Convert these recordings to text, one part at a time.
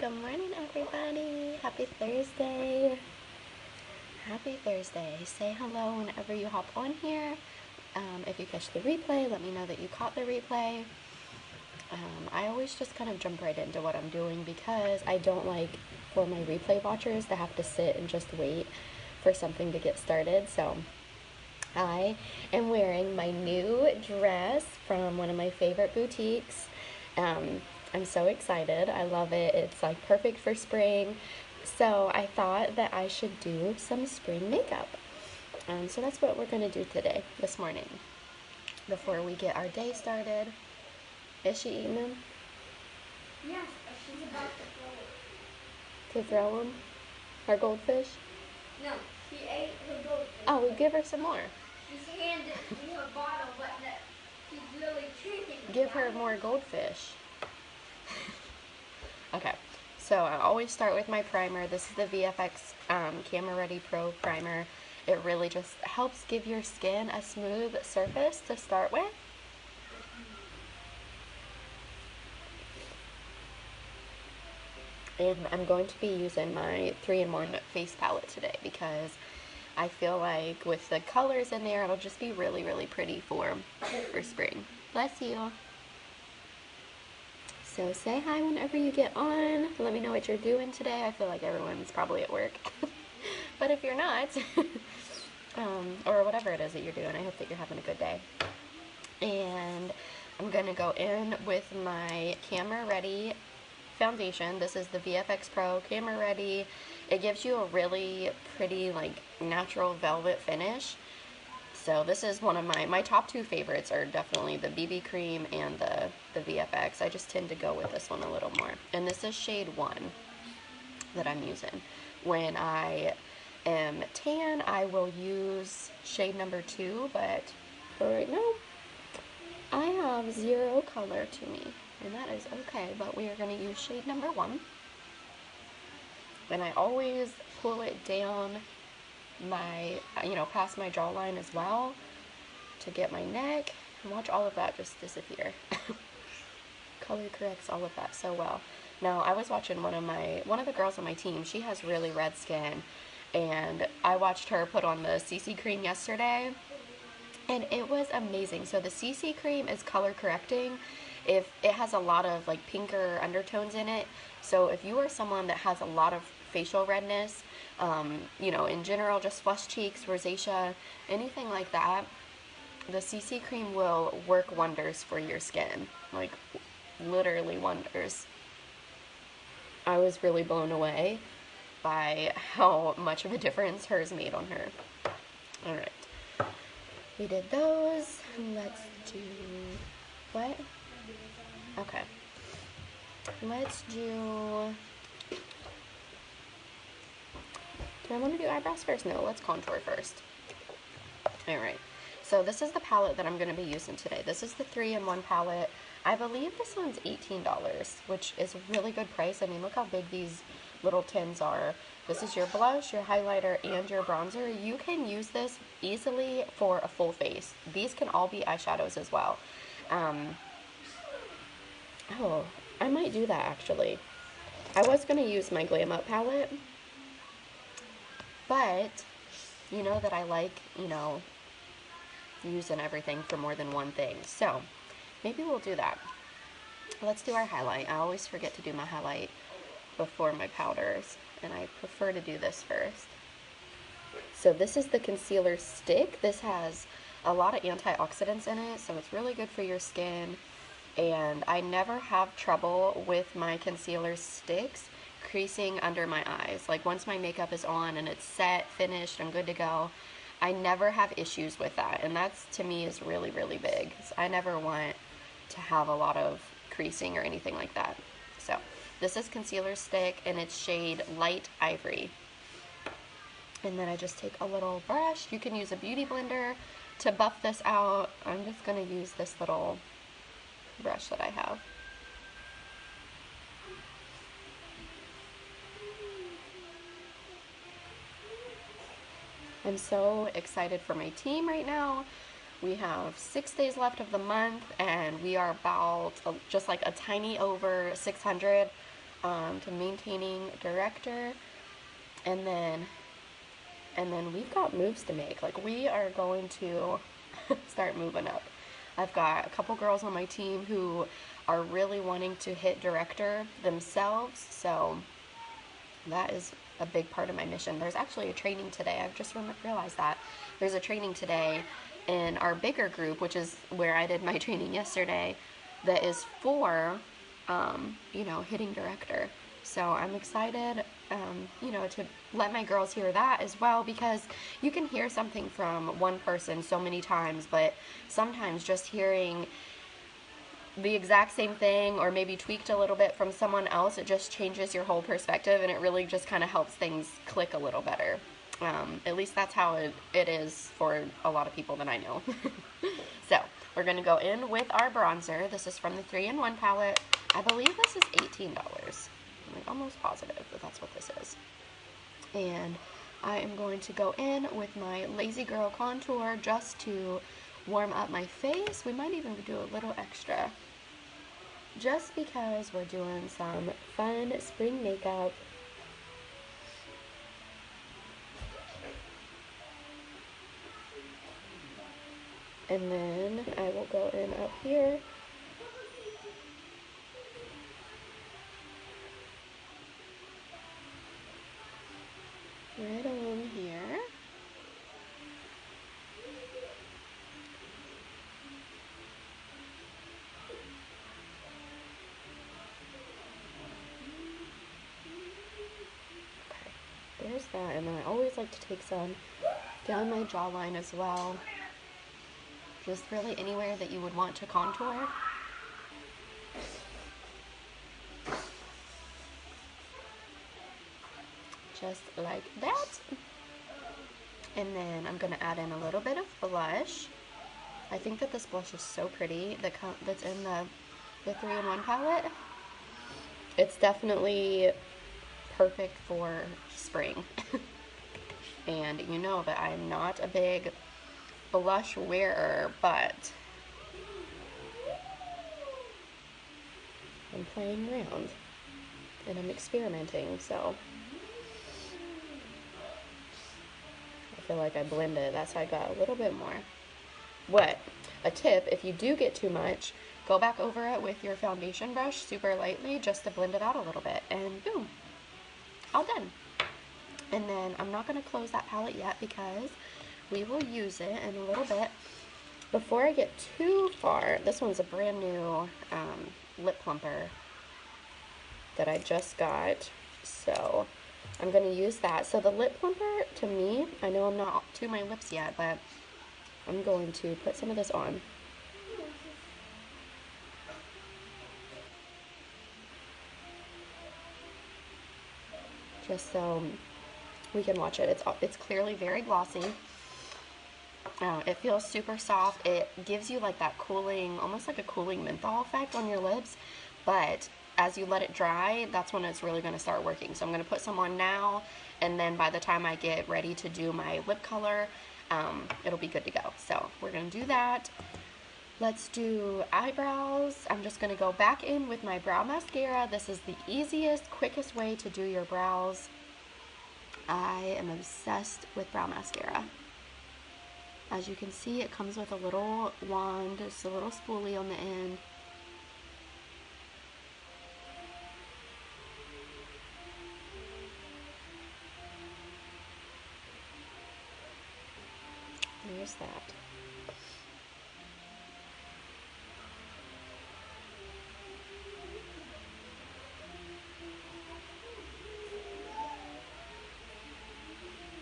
Good morning, everybody. Happy Thursday. Happy Thursday. Say hello whenever you hop on here. If you catch the replay, let me know that you caught the replay. I always just kind of jump right into what I'm doing because I don't like for my replay watchers to have to sit and just wait for something to get started. So I am wearing my new dress from one of my favorite boutiques. I'm so excited. I love it. It's like perfect for spring. So I thought that I should do some spring makeup. So that's what we're going to do today, this morning, before we get our day started. Is she eating them? Yes, she's about to throw it. To throw them? Our goldfish? No, she ate her goldfish. Oh, we'll give her some more. She's handed me her bottle, but she's really drinking. Give her more goldfish. Okay, so I always start with my primer. This is the VFX Camera Ready Pro Primer. It really just helps give your skin a smooth surface to start with. And I'm going to be using my 3-in-1 face palette today because I feel like with the colors in there, it'll just be really, really pretty for spring. Bless you. So say hi whenever you get on. Let me know what you're doing today. I feel like everyone's probably at work. But if you're not, or whatever it is that you're doing, I hope that you're having a good day. And I'm going to go in with my Camera Ready foundation. This is the VFX Pro Camera Ready. It gives you a really pretty, like, natural velvet finish. So this is one of my top two favorites are definitely the BB cream and the VFX. I just tend to go with this one a little more. And this is shade 1 that I'm using. When I am tan, I will use shade number 2, but for right now, I have zero color to me. And that is okay, but we are going to use shade number 1. And I always pull it down my, past my jawline as well to get my neck. And watch all of that just disappear. Color corrects all of that so well. Now, I was watching one of the girls on my team. She has really red skin, and I watched her put on the CC cream yesterday, and it was amazing. So the CC cream is color correcting. If it has a lot of like pinker undertones in it, so if you are someone that has a lot of facial redness, in general, just flushed cheeks, rosacea, anything like that, the CC cream will work wonders for your skin, like literally wonders. I was really blown away by how much of a difference hers made on her. All right, we did those. Let's do what? Okay, let's do I want to do eyebrows first? No, let's contour first. Alright, so this is the palette that I'm going to be using today. This is the 3-in-1 palette. I believe this one's $18, which is a really good price. I mean, look how big these little tins are. This is your blush, your highlighter, and your bronzer. You can use this easily for a full face. These can all be eyeshadows as well. Oh, I might do that actually. I was going to use my Glam Up palette, but you know that I like, using everything for more than one thing. So maybe we'll do that. Let's do our highlight. I always forget to do my highlight before my powders, and I prefer to do this first. So this is the concealer stick. This has a lot of antioxidants in it, so it's really good for your skin. And I never have trouble with my concealer sticks creasing under my eyes. Like once my makeup is on and it's set, finished, I'm good to go, I never have issues with that. And that's, to me, is really, really big. So I never want to have a lot of creasing or anything like that. So this is concealer stick, and it's shade Light Ivory. And then I just take a little brush. You can use a beauty blender to buff this out. I'm just going to use this little brush that I have. I'm so excited for my team right now. We have 6 days left of the month, and we are about just like a tiny over 600 to maintaining director, and then we've got moves to make. Like, we are going to start moving up. I've got a couple girls on my team who are really wanting to hit director themselves, so that is a big part of my mission. There's actually a training today. I've just realized that. There's a training today in our bigger group, which is where I did my training yesterday, that is for, you know, hitting director. So I'm excited, you know, to let my girls hear that as well, because you can hear something from one person so many times, but sometimes just hearing the exact same thing or maybe tweaked a little bit from someone else, it just changes your whole perspective, and it really just kind of helps things click a little better. At least that's how it is for a lot of people that I know. So we're going to go in with our bronzer. This is from the 3-in-1 palette. I believe this is $18. I'm like almost positive that that's what this is. And I am going to go in with my Lazy Girl contour just to warm up my face. We might even do a little extra, just because we're doing some fun spring makeup. And then I will go in up here. Right along here. Okay, there's that. And then I always like to take some down my jawline as well. Just really anywhere that you would want to contour. Just like that. And then I'm going to add in a little bit of blush. I think that this blush is so pretty that's in the 3-in-1 palette. It's definitely perfect for spring. And you know that I'm not a big blush wearer, but I'm playing around and I'm experimenting, so I feel like I blended. That's how I got a little bit more. What? A tip, if you do get too much, go back over it with your foundation brush super lightly just to blend it out a little bit, and boom, all done. And then I'm not going to close that palette yet because we will use it in a little bit. Before I get too far, this one's a brand new lip plumper that I just got, so I'm going to use that. So the lip plumper, to me, I know I'm not to my lips yet, but I'm going to put some of this on. Just so we can watch it. It's clearly very glossy. It feels super soft. It gives you like that cooling, almost like a cooling menthol effect on your lips, but as you let it dry, that's when it's really going to start working. So I'm going to put some on now, and then by the time I get ready to do my lip color, it'll be good to go. So we're going to do that. Let's do eyebrows. I'm just going to go back in with my brow mascara. This is the easiest, quickest way to do your brows. I am obsessed with brow mascara. As you can see, it comes with a little wand, just a little spoolie on the end. There's that.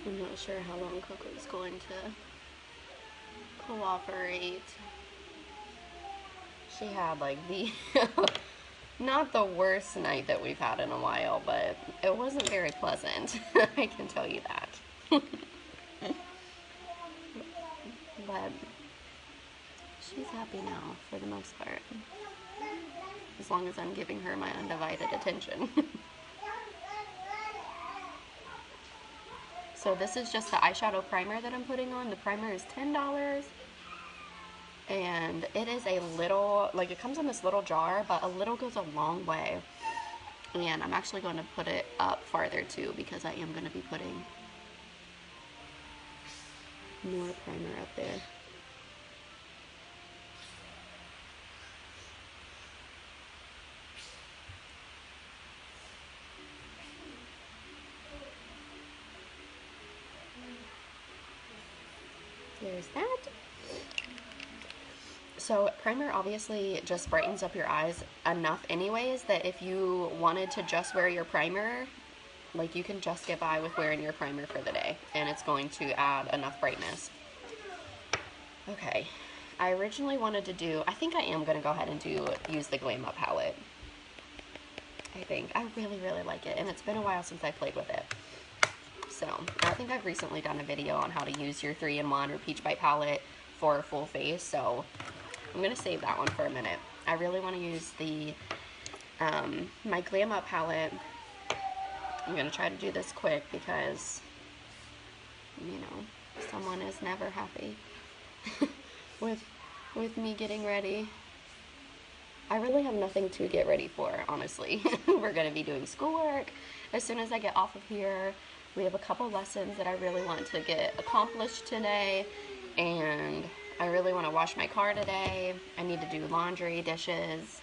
I'm not sure how long Coco's going to cooperate. She had like the not the worst night that we've had in a while, but it wasn't very pleasant. I can tell you that. But she's happy now for the most part, as long as I'm giving her my undivided attention. So this is just the eyeshadow primer that I'm putting on. The primer is $10, and it is a little, like, it comes in this little jar, but a little goes a long way. And I'm actually going to put it up farther too, because I am going to be putting more primer up there. There's that. So primer obviously just brightens up your eyes enough anyways that if you wanted to just wear your primer, like you can just get by with wearing your primer for the day and it's going to add enough brightness. Okay, I originally wanted to do, I think I am going to go ahead and use the Glam Up palette. I really, really like it, and it's been a while since I played with it. So, I think I've recently done a video on how to use your 3-in-1 or Peach Bite palette for a full face, so I'm going to save that one for a minute. I really want to use the, my Glam Up palette. I'm going to try to do this quick because, you know, someone is never happy with me getting ready. I really have nothing to get ready for, honestly. We're going to be doing schoolwork as soon as I get off of here. We have a couple lessons that I really want to get accomplished today, and I really want to wash my car today. I need to do laundry, dishes.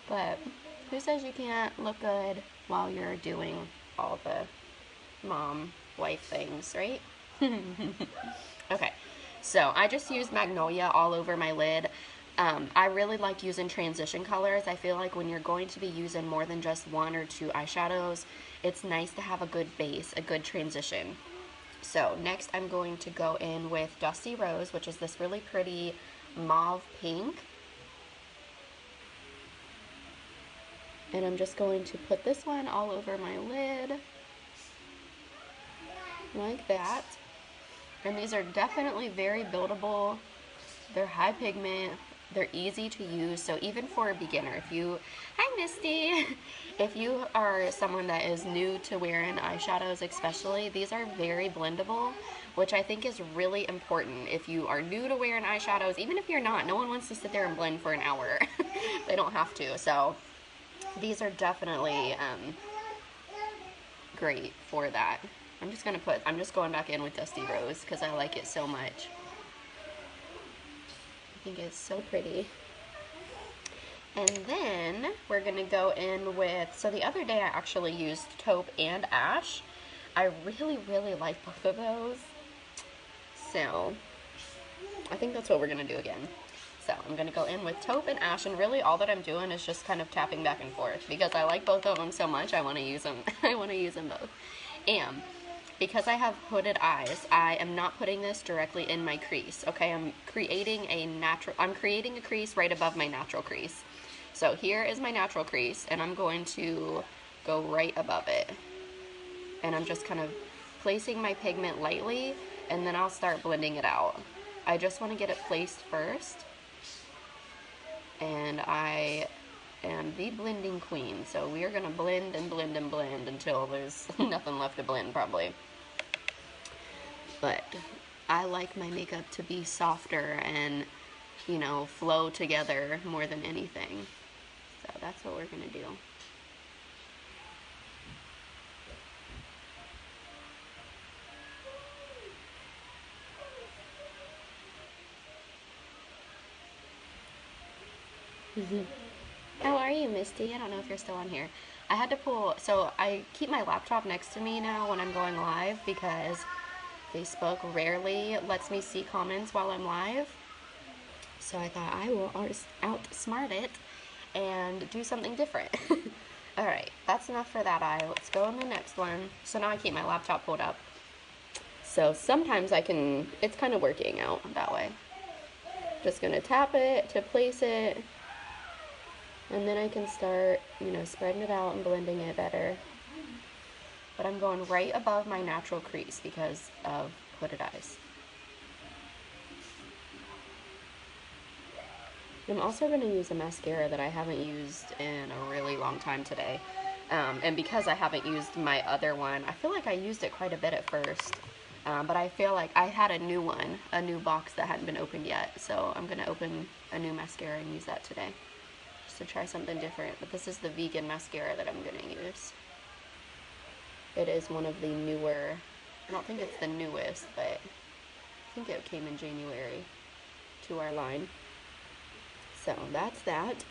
But who says you can't look good while you're doing all the mom, wife things, right? Okay, so I just used Magnolia all over my lid. I really like using transition colors. I feel like when you're going to be using more than just 1 or 2 eyeshadows, it's nice to have a good base, a good transition. So next I'm going to go in with Dusty Rose, which is this really pretty mauve pink. And I'm just going to put this one all over my lid, like that. And these are definitely very buildable. They're high pigment. They're easy to use, so even for a beginner, hi Misty, if you are someone that is new to wearing eyeshadows especially, these are very blendable, which I think is really important. If you are new to wearing eyeshadows, even if you're not, no one wants to sit there and blend for an hour. They don't have to, so these are definitely great for that. I'm just going back in with Dusty Rose because I like it so much. I think it's so pretty. And then we're going to go in with, so the other day I actually used Taupe and Ash. I really, really like both of those. So I think that's what we're going to do again. So I'm going to go in with Taupe and Ash, and really all that I'm doing is just kind of tapping back and forth because I like both of them so much. I want to use them. I want to use them both. And because I have hooded eyes, I am not putting this directly in my crease, okay? I'm creating a crease right above my natural crease. So here is my natural crease, and I'm going to go right above it. And I'm just kind of placing my pigment lightly, and then I'll start blending it out. I just want to get it placed first. And I am the blending queen, so we are going to blend and blend and blend until there's nothing left to blend, probably. But I like my makeup to be softer and, you know, flow together more than anything. So that's what we're going to do. How are you, Misty? I don't know if you're still on here. I had to pull, so I keep my laptop next to me now when I'm going live because Facebook rarely lets me see comments while I'm live. So I thought I will outsmart it and do something different. Alright, that's enough for that eye. Let's go on the next one. So now I keep my laptop pulled up. So sometimes it's kind of working out that way. Just going to tap it to place it. And then I can start, you know, spreading it out and blending it better. But I'm going right above my natural crease because of hooded eyes. I'm also going to use a mascara that I haven't used in a really long time today. And because I haven't used my other one, I feel like I used it quite a bit at first. But I feel like I had a new box that hadn't been opened yet. So I'm going to open a new mascara and use that today. just to try something different. But this is the vegan mascara that I'm going to use. It is one of the newer, I don't think it's the newest, but I think it came in January to our line. So that's that.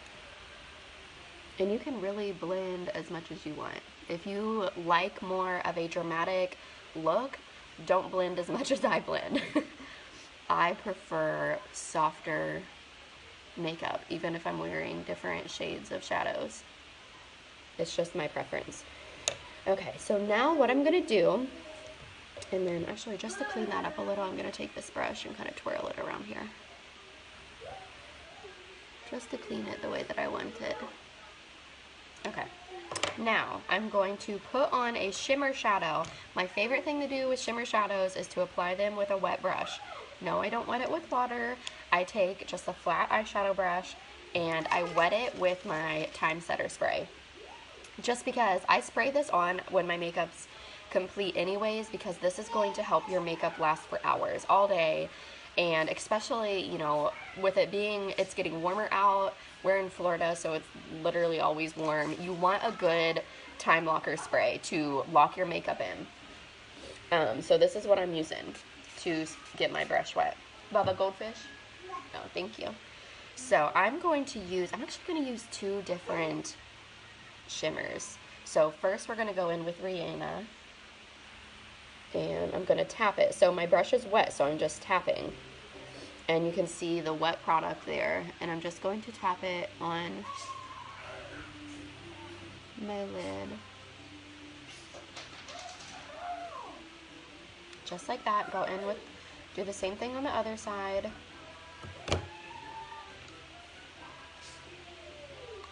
And you can really blend as much as you want. If you like more of a dramatic look, don't blend as much as I blend. I prefer softer makeup, even if I'm wearing different shades of shadows. It's just my preference. Okay, so now what I'm going to do, and then actually just to clean that up a little, I'm going to take this brush and kind of twirl it around here. Just to clean it the way that I want it. Okay, now I'm going to put on a shimmer shadow. My favorite thing to do with shimmer shadows is to apply them with a wet brush. No, I don't wet it with water. I take just a flat eyeshadow brush and I wet it with my time setter spray. Just because I spray this on when my makeup's complete anyways, because this is going to help your makeup last for hours, all day. And especially, you know, with it being, it's getting warmer out. We're in Florida, so it's literally always warm. You want a good time locker spray to lock your makeup in. So this is what I'm using to get my brush wet. Baba Goldfish? Oh, thank you. So I'm actually going to use two different shimmers. So first we're going to go in with Rihanna. And I'm going to tap it. So my brush is wet, so I'm just tapping. And you can see the wet product there. And I'm just going to tap it on my lid. Just like that. Go in with, do the same thing on the other side.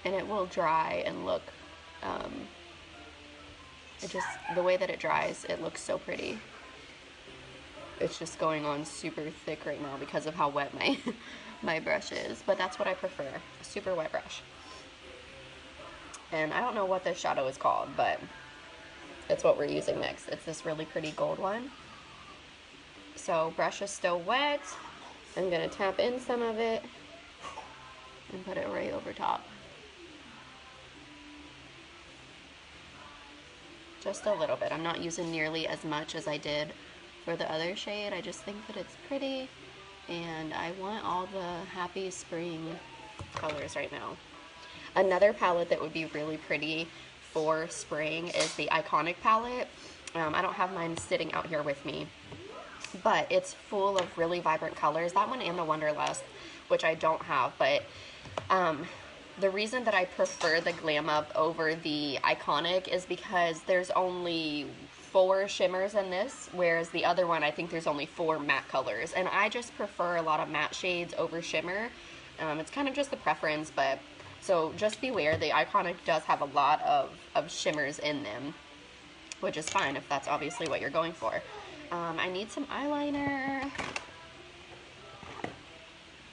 And it will dry and look, the way that it dries, it looks so pretty. It's just going on super thick right now because of how wet my brush is. But that's what I prefer, a super wet brush. And I don't know what this shadow is called, but it's what we're using next. It's this really pretty gold one. So brush is still wet. I'm going to tap in some of it and put it right over top. Just a little bit. I'm not using nearly as much as I did for the other shade. I just think that it's pretty and I want all the happy spring colors right now. Another palette that would be really pretty for spring is the Iconic palette. I don't have mine sitting out here with me, but it's full of really vibrant colors. That one and the Wonderlust, which I don't have, but the reason that I prefer the Glam Up over the Iconic is because there's only 4 shimmers in this, whereas the other one, I think there's only 4 matte colors. And I just prefer a lot of matte shades over shimmer. It's kind of just a preference, but so just beware, the Iconic does have a lot of shimmers in them, which is fine if that's obviously what you're going for. I need some eyeliner.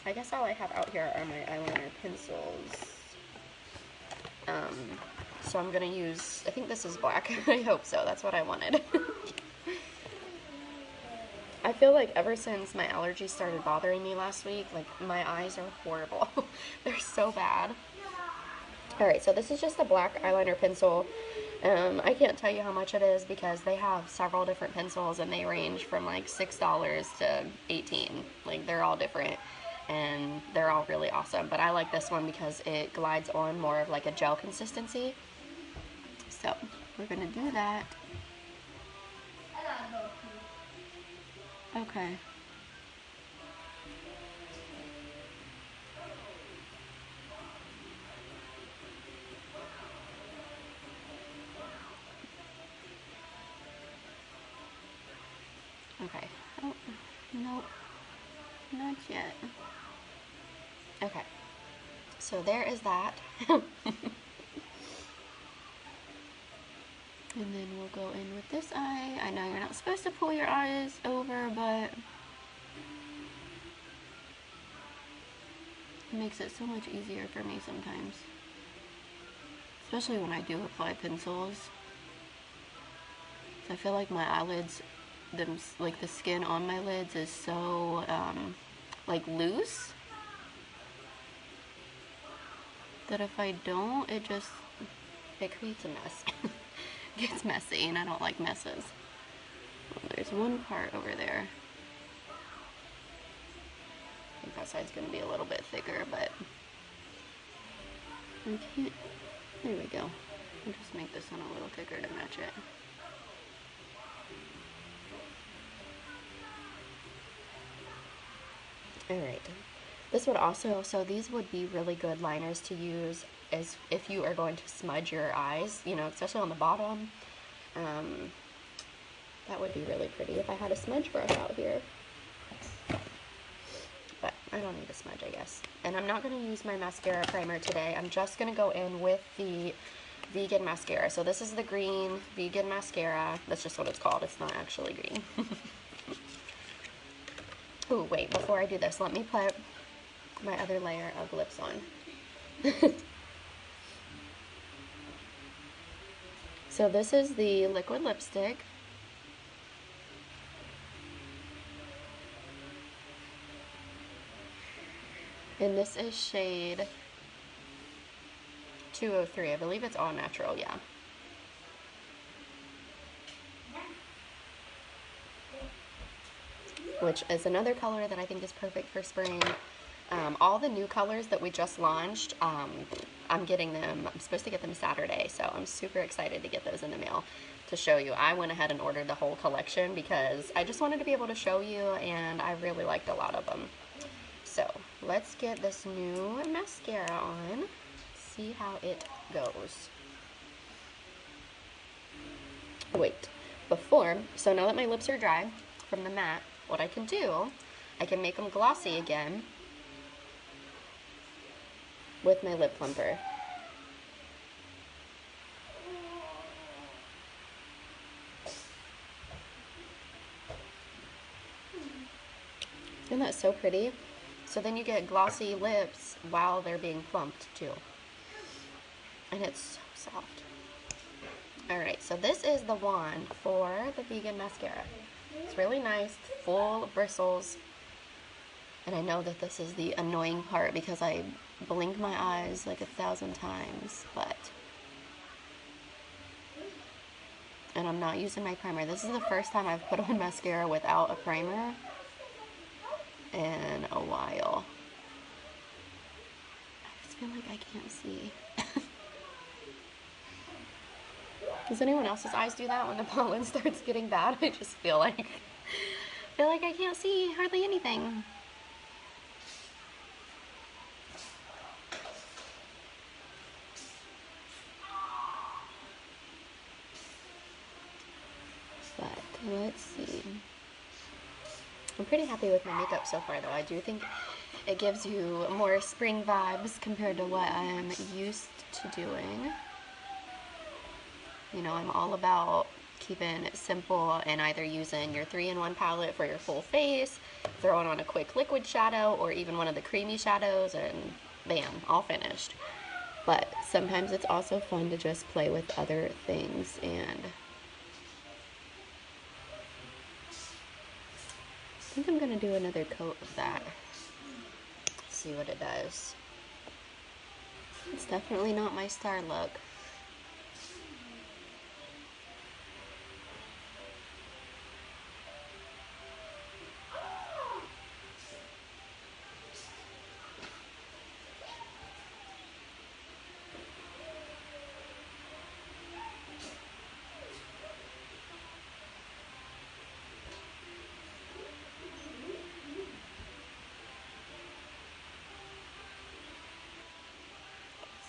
I guess all I have out here are my eyeliner pencils. So I'm going to use, I think this is black. I hope so. That's what I wanted. I feel like ever since my allergies started bothering me last week, like my eyes are horrible. They're so bad. Alright, so this is just a black eyeliner pencil. I can't tell you how much it is because they have several different pencils and they range from like $6 to $18. Like they're all different. And they're all really awesome, but I like this one because it glides on more of like a gel consistency. So we're gonna do that. Okay. Okay. Oh, nope. Not yet. Okay. So there is that. And then we'll go in with this eye. I know you're not supposed to pull your eyes over, but it makes it so much easier for me sometimes. Especially when I do apply pencils. So I feel like my eyelids, like the skin on my lids is so like loose. that if I don't, it creates a mess. It gets messy, and I don't like messes. Well, there's one part over there. I think that side's going to be a little bit thicker, but I can't. There we go. I'll just make this one a little thicker to match it. Alright, this would also, so these would be really good liners to use as if you are going to smudge your eyes, you know, especially on the bottom. That would be really pretty if I had a smudge brush out here. But I don't need a smudge, I guess. And I'm not going to use my mascara primer today. I'm just going to go in with the vegan mascara. So this is the green vegan mascara. That's just what it's called. It's not actually green. Ooh, wait, before I do this, let me put my other layer of lips on. So this is the liquid lipstick. And this is shade 203. I believe it's all natural, yeah. Which is another color that I think is perfect for spring. All the new colors that we just launched, I'm getting them. I'm supposed to get them Saturday, so I'm super excited to get those in the mail to show you. I went ahead and ordered the whole collection because I just wanted to be able to show you, and I really liked a lot of them. So let's get this new mascara on, see how it goes. Wait, so now that my lips are dry from the matte, what I can do, I can make them glossy again with my lip plumper. Isn't that so pretty? So then you get glossy lips while they're being plumped too. And it's so soft. Alright, so this is the wand for the vegan mascara. It's really nice, full of bristles. And I know that this is the annoying part because I blink my eyes like 1,000 times, and I'm not using my primer. This is the first time I've put on mascara without a primer in a while. I just feel like I can't see. Does anyone else's eyes do that when the pollen starts getting bad? I just feel like I can't see hardly anything. But let's see. I'm pretty happy with my makeup so far, though. I do think it gives you more spring vibes compared to what I'm used to doing. You know, I'm all about keeping it simple and either using your 3-in-1 palette for your full face, throwing on a quick liquid shadow, or even one of the creamy shadows, and bam, all finished. But sometimes it's also fun to just play with other things, and I think I'm going to do another coat of that. See what it does. It's definitely not my star look.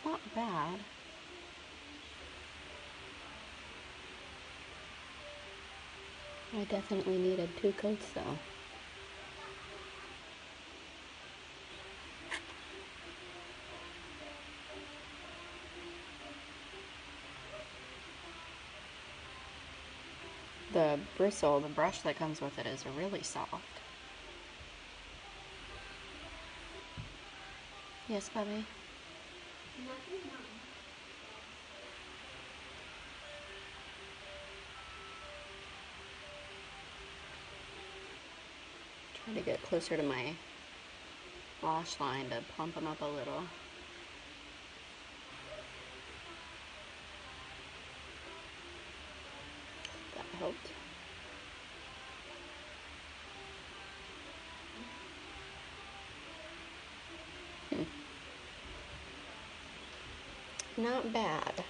Not bad. I definitely needed 2 coats though. The bristle, the brush that comes with it is really soft. Yes, Bubby? Trying to get closer to my lash line to plump them up a little. out. Not bad.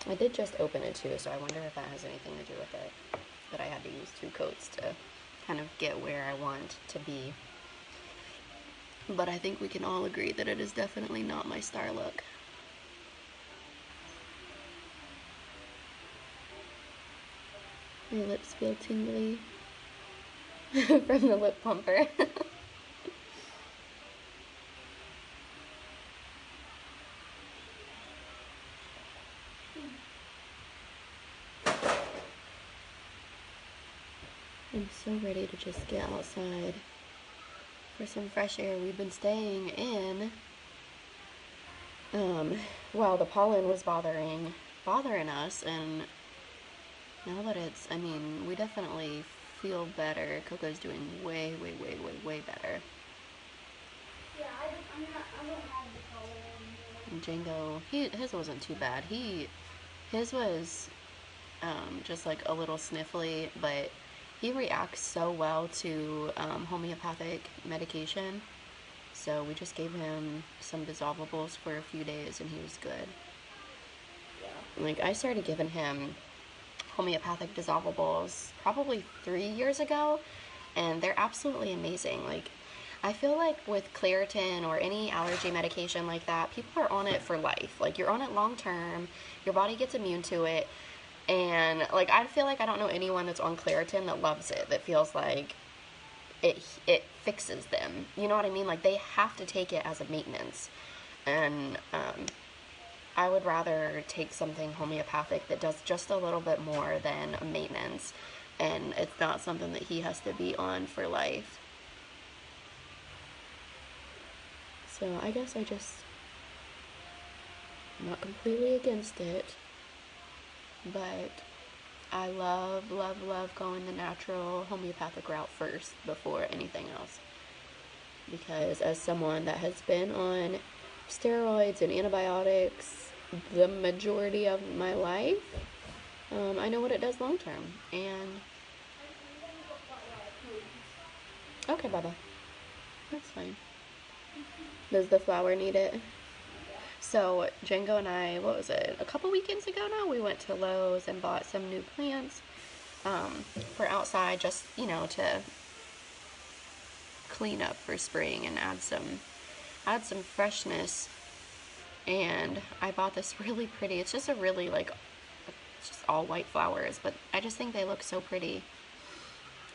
I did just open it too, so I wonder if that has anything to do with it. That I had to use 2 coats to kind of get where I want to be. But I think we can all agree that it is definitely not my star look. My lips feel tingly from the lip plumper. I'm so ready to just get outside for some fresh air. We've been staying in while the pollen was bothering us, and now that it's, I mean, we definitely feel better. Coco's doing way better. Yeah, I don't have the pollen anymore. And Django, his wasn't too bad. His was just like a little sniffly, but he reacts so well to homeopathic medication. So we just gave him some dissolvables for a few days and he was good. Yeah. Like, I started giving him homeopathic dissolvables probably 3 years ago, and they're absolutely amazing. Like, I feel like with Claritin or any allergy medication like that, people are on it for life. Like, you're on it long term, your body gets immune to it, and like, I feel like I don't know anyone that's on Claritin that loves it, that feels like it fixes them. You know what I mean? Like, they have to take it as a maintenance. And I would rather take something homeopathic that does just a little bit more than a maintenance, and it's not something that he has to be on for life. So I guess I'm not completely against it, but I love going the natural homeopathic route first before anything else. Because as someone that has been on steroids and antibiotics the majority of my life, I know what it does long term. And okay, Baba, that's fine. Does the flower need it? So Django and I, what was it, a couple weekends ago now, we went to Lowe's and bought some new plants for outside, just, you know, to clean up for spring and add some freshness. And I bought this really pretty, it's just a really, like, it's just all white flowers, but I just think they look so pretty.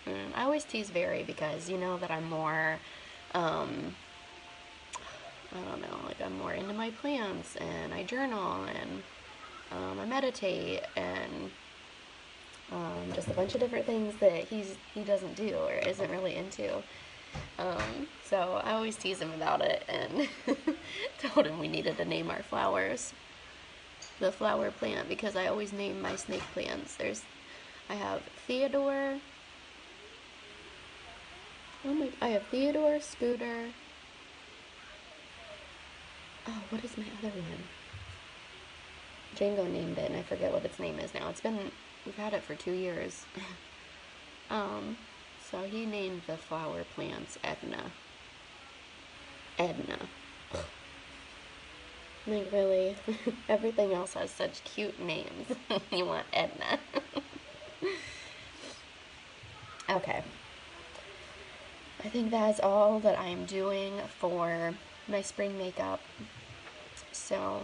And I always tease Very because you know that I'm more I don't know, like, I'm more into my plants, and I journal, and I meditate, and just a bunch of different things that he doesn't do or isn't really into. So I always tease him about it, and told him we needed to name our flowers the flower plant, because I always name my snake plants. I have Theodore, Scooter. Oh, what is my other one? Django named it, and I forget what its name is now. We've had it for 2 years. So he named the flower plants Edna. Like, really? Everything else has such cute names. You want Edna. Okay. I think that is all that I am doing for my spring makeup. So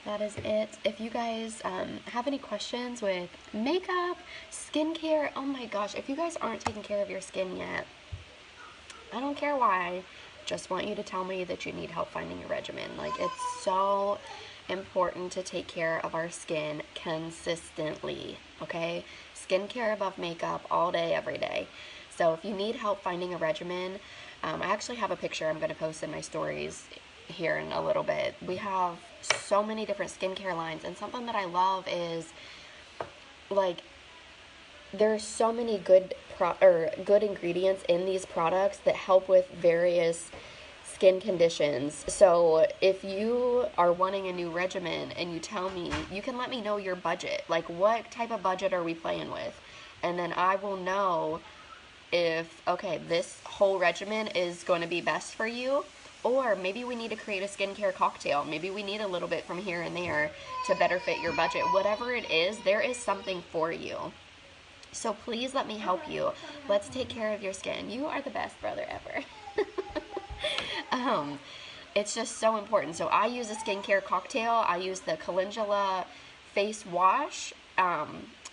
that is it. If you guys have any questions with makeup, skincare, oh my gosh, if you guys aren't taking care of your skin yet, I don't care why, just want you to tell me that you need help finding a regimen. Like, it's so important to take care of our skin consistently, okay? Skincare above makeup all day, every day. So if you need help finding a regimen, I actually have a picture I'm going to post in my stories here in a little bit. We have so many different skincare lines, and something that I love is, like, there's so many good ingredients in these products that help with various skin conditions. So if you are wanting a new regimen and you tell me, you can let me know your budget. Like, what type of budget are we playing with? And then I will know if, okay, this whole regimen is going to be best for you, or maybe we need to create a skincare cocktail. Maybe we need a little bit from here and there to better fit your budget. Whatever it is, there is something for you. So please let me help you. Let's take care of your skin. You are the best brother ever. It's just so important. So I use a skincare cocktail. I use the Calendula face wash,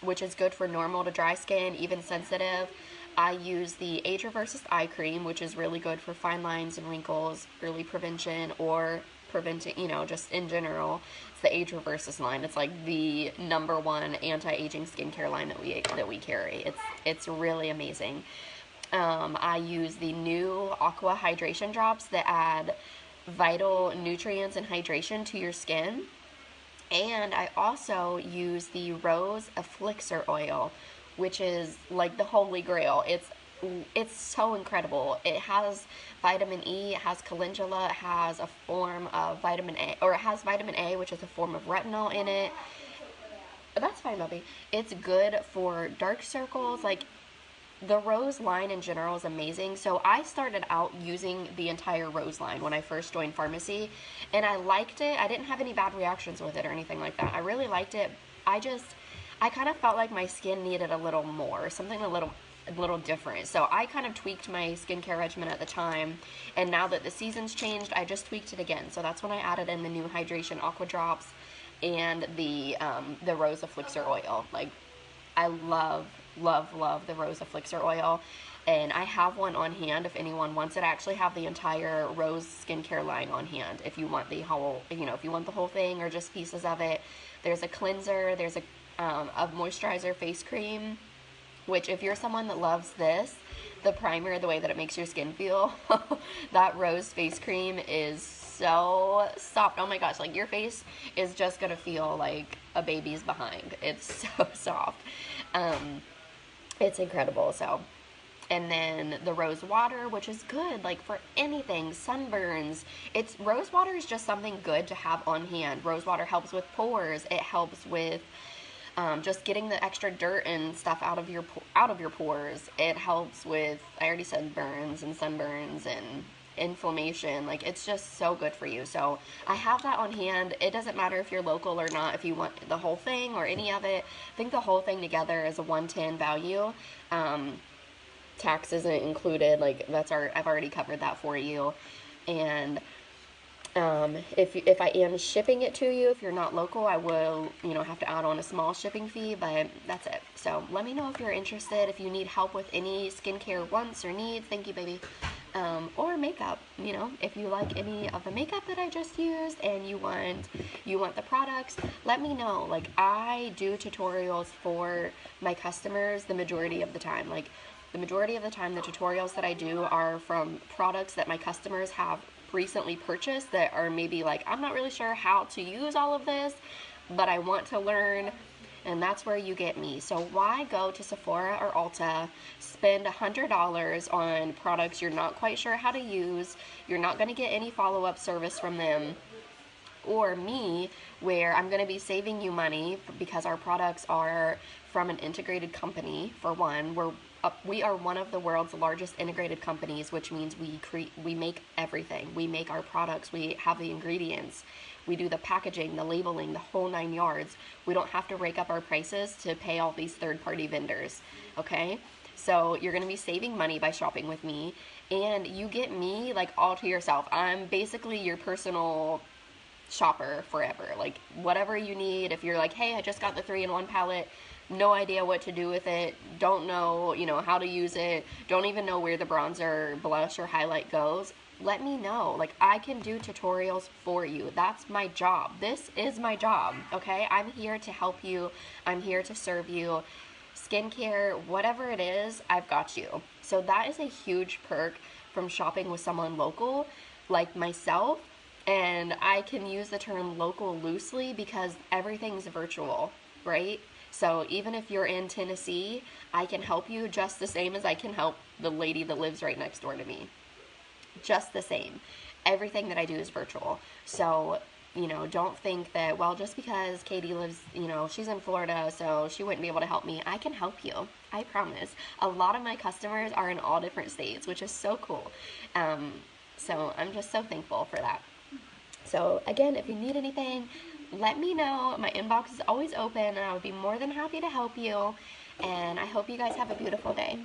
which is good for normal to dry skin, even sensitive. I use the Age Reverses eye cream, which is really good for fine lines and wrinkles, early prevention, or preventing, you know, just in general. It's the Age Reverses line. It's like the #1 anti-aging skincare line that we carry. It's really amazing. I use the new Aqua Hydration Drops that add vital nutrients and hydration to your skin. And I also use the Rose Elixir Oil, which is like the holy grail. It's so incredible. It has vitamin E, it has calendula, it has a form of vitamin A, or it has vitamin A, which is a form of retinol in it. That's fine, Bubby. It's good for dark circles. Like, the Rose line in general is amazing. So I started out using the entire Rose line when I first joined pharmacy, and I liked it. I didn't have any bad reactions with it or anything like that. I really liked it. I kind of felt like my skin needed a little more, something a little different. So I kind of tweaked my skincare regimen at the time, and now that the season's changed, I just tweaked it again. So that's when I added in the new Hydration Aqua Drops and the Rose Elixir Oil. Like, I love the Rose Elixir Oil, and I have one on hand if anyone wants it. I actually have the entire Rose skincare line on hand if you want the whole, you know, if you want the whole thing or just pieces of it. There's a cleanser, there's a moisturizer face cream, which if you're someone that loves this, the primer, the way that it makes your skin feel, that Rose face cream is so soft. Oh my gosh, like, your face is just gonna feel like a baby's behind. It's so soft. It's incredible. So, and then the rose water, which is good like for anything, sunburns. Rose water is just something good to have on hand. Rose water helps with pores. It helps with just getting the extra dirt and stuff out of your pores. It helps with, I already said, burns and sunburns and inflammation. Like, it's just so good for you. So I have that on hand. It doesn't matter if you're local or not, if you want the whole thing or any of it. I think the whole thing together is a $110 value. Tax isn't included. Like, I've already covered that for you. And if I am shipping it to you, if you're not local, I will, have to add on a small shipping fee, but that's it. So let me know if you're interested, if you need help with any skincare wants or needs. Thank you, baby. Or makeup, if you like any of the makeup that I just used and you want the products, let me know. Like, I do tutorials for my customers the majority of the time. Like, the majority of the time, the tutorials that I do are from products that my customers have recently purchased that are maybe like, I'm not really sure how to use all of this, but I want to learn. And that's where you get me. So why go to Sephora or Ulta, spend $100 on products you're not quite sure how to use, you're not going to get any follow-up service from them, or me, where I'm going to be saving you money because our products are from an integrated company. For one, we are one of the world's largest integrated companies, which means we make everything. We make our products, we have the ingredients, we do the packaging, the labeling, the whole 9 yards. We don't have to rake up our prices to pay all these third-party vendors, okay? So you're going to be saving money by shopping with me, and you get me, like, all to yourself. I'm basically your personal shopper forever. Like, whatever you need, if you're like, hey, I just got the 3-in-1 palette, no idea what to do with it, don't know, how to use it, don't even know where the bronzer, blush, or highlight goes, let me know. Like, I can do tutorials for you. That's my job. This is my job, okay? I'm here to help you. I'm here to serve you. Skincare, whatever it is, I've got you. So that is a huge perk from shopping with someone local like myself. And I can use the term local loosely because everything's virtual, right? So even if you're in Tennessee, I can help you just the same as I can help the lady that lives right next door to me. Just the same. everything that I do is virtual. So, you know, don't think that, well, just because Katie lives, you know, she's in Florida, so she wouldn't be able to help me. I can help you. I promise. A lot of my customers are in all different states, which is so cool. So I'm just so thankful for that. So again, if you need anything, let me know. My inbox is always open, and I would be more than happy to help you. And I hope you guys have a beautiful day.